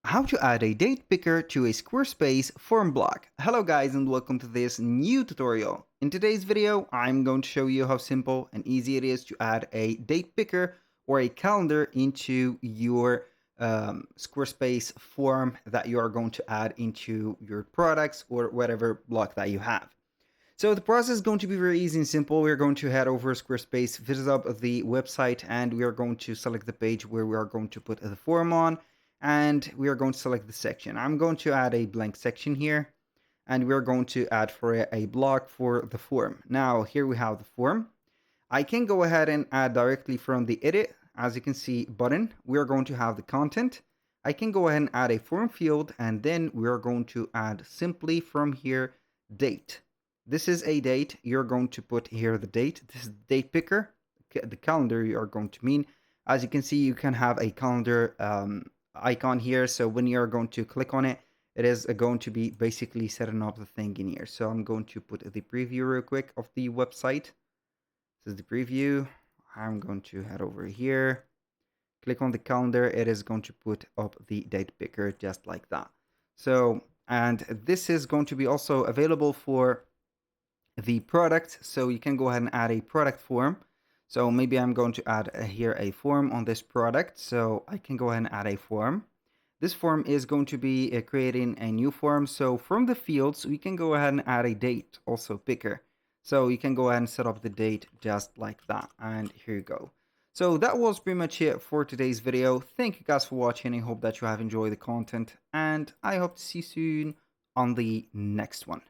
How to add a date picker to a Squarespace form block. Hello guys and welcome to this new tutorial. In today's video, I'm going to show you how simple and easy it is to add a date picker or a calendar into your Squarespace form that you are going to add into your products or whatever block that you have. So the process is going to be very easy and simple. We're going to head over Squarespace, visit up the website, and we are going to select the page where we are going to put the form on, and we are going to select the section. I'm going to add a blank section here, and we're going to add for a block for the form. Now here we have the form. I can go ahead and add directly from the edit, as you can see, button. We're going to have the content. I can go ahead and add a form field, and then we're going to add simply from here date. This is a date. You're going to put here the date. This is the date picker, the calendar you are going to mean. As you can see, you can have a calendar icon here. So when you're going to click on it, it is going to be basically setting up the thing in here. So I'm going to put the preview real quick of the website. This is the preview. I'm going to head over here. Click on the calendar. It is going to put up the date picker just like that. So, and this is going to be also available for the product, so you can go ahead and add a product form. So maybe I'm going to add here a form on this product, so I can go ahead and add a form. This form is going to be creating a new form. So from the fields we can go ahead and add a date also picker, so you can go ahead and set up the date just like that, and here you go. So that was pretty much it for today's video. Thank you guys for watching. I hope that you have enjoyed the content, and I hope to see you soon on the next one.